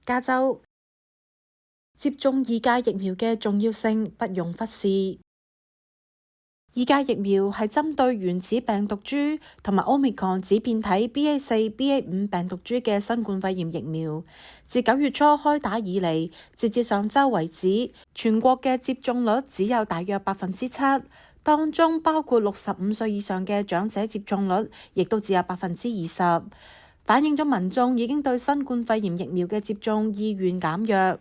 加州。接種二價疫苗嘅重要性不容忽視。二價疫苗係針對原始病毒株同埋 Omicron 子變體 BA4、BA5 病毒株嘅新冠肺炎疫苗。自9月初開打以嚟，截至上週為止，全國嘅接種率只有大約7%，當中包括65歲以上嘅長者接種率亦都只有20%，反映咗民眾已經對新冠肺炎疫苗嘅接種意願減弱。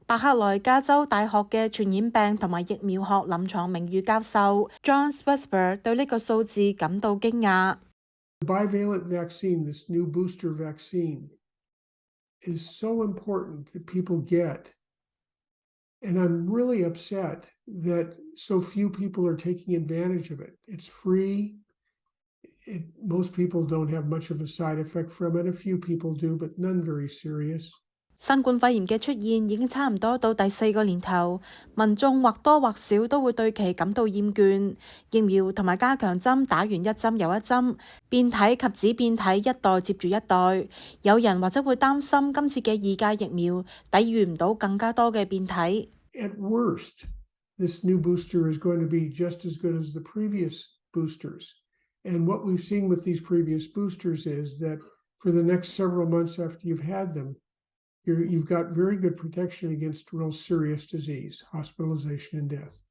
柏克萊加州大學嘅傳染病同埋疫苗學臨床名譽教授John Swartzberg 對呢個數字感到驚訝。The bivalent vaccine, this new booster vaccine, is so important that people get. And I'm really upset that so few people are taking advantage of it. It's free. Most people don't have much of a side effect from it. A few people do, but none very serious. 新冠肺炎嘅出現已經差唔多到第4個年頭，民眾或多或少都會對其感到厭倦。疫苗同埋加強針打完一針又一針，變體及子變體一代接住一代。有人或者會擔心今次嘅二價疫苗抵禦唔到更加多嘅變體。At worst, this new booster is going to be just as good as the previous boosters. And what we've seen with these previous boosters is that for the next several months after you've had them, you've got very good protection against real serious disease, hospitalization and death.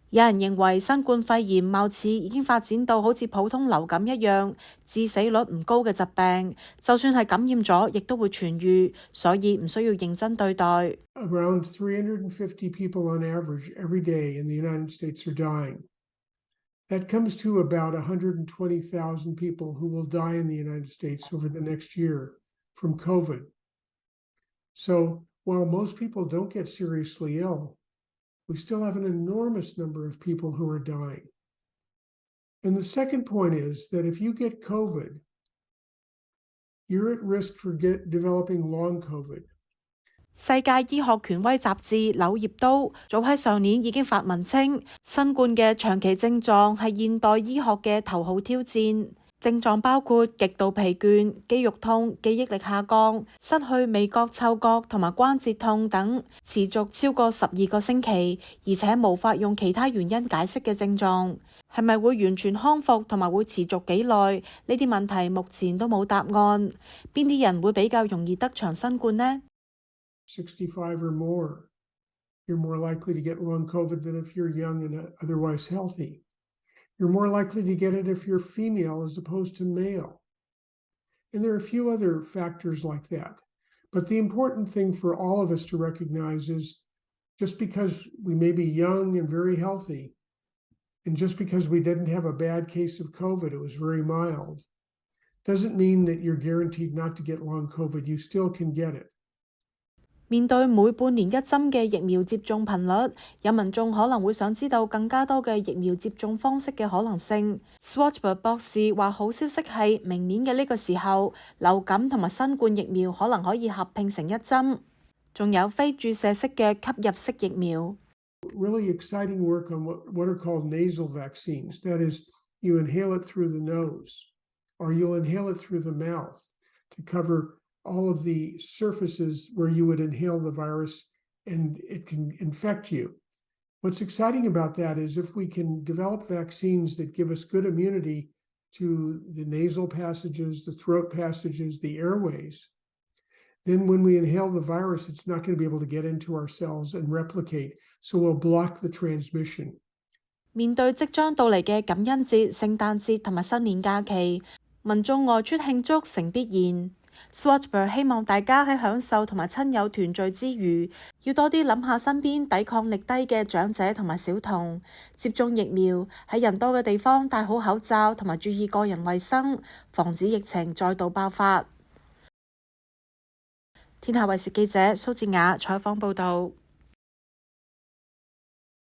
有人認為新冠肺炎貌似已經發展到好似普通流感一樣，致死率唔高嘅疾病，就算係感染咗，亦都會痊愈，所以唔需要認真對待。Around 350 people on average every day in the United States are dying. That comes to about 120,000 people who will die in the United States over the next year from COVID. So while most people don't get seriously ill, we still have an enormous number of people who are dying. And the second point is that if you get COVID, you're at risk for developing long COVID. 世界醫學權威雜誌《柳葉刀》早喺上年已經發文稱，新冠嘅長期症狀係現代醫學嘅頭號挑戰。症狀包括極度疲倦、肌肉痛、記憶力下降、失去味覺、嗅覺同埋關節痛等，持續超過12個星期，而且無法用其他原因解釋嘅症狀。係咪會完全康復同埋會持續幾耐？呢啲問題目前都冇答案。邊啲人會比較容易得長新冠呢？65 or more, you're more likely to get long COVID than if you're young and otherwise healthy. You're more likely to get it if you're female as opposed to male. And there are a few other factors like that. But the important thing for all of us to recognize is just because we may be young and very healthy, and just because we didn't have a bad case of COVID, it was very mild, doesn't mean that you're guaranteed not to get long COVID. You still can get it. 面對每半年一針嘅疫苗接種頻率，有民眾可能會想知道更加多嘅疫苗接種方式嘅可能性。Swartzberg 博士話：好消息係明年嘅呢個時候，流感同埋新冠疫苗可能可以合併成一針，仲有非注射式嘅吸入式疫苗。Really exciting work on what are called nasal vaccines. That is, you inhale it through the nose, or you'll inhale it through the mouth to cover all of the surfaces where you would inhale the virus and it can infect you. What's exciting about that is if we can develop vaccines that give us good immunity to the nasal passages, the throat passages, the airways, then when we inhale the virus, it's not going to be able to get into our cells and replicate, so we'll block the transmission. 面對即將到嚟嘅感恩節、聖誕節同埋新年假期，民眾外出慶祝成必然。Swartzberg 希望大家喺享受同埋親友團聚之餘，要多啲諗下身邊抵抗力低嘅長者同埋小童。接種疫苗，喺人多嘅地方戴好口罩同埋注意個人衛生，防止疫情再度爆發。天下衛視記者蘇智雅採訪報導。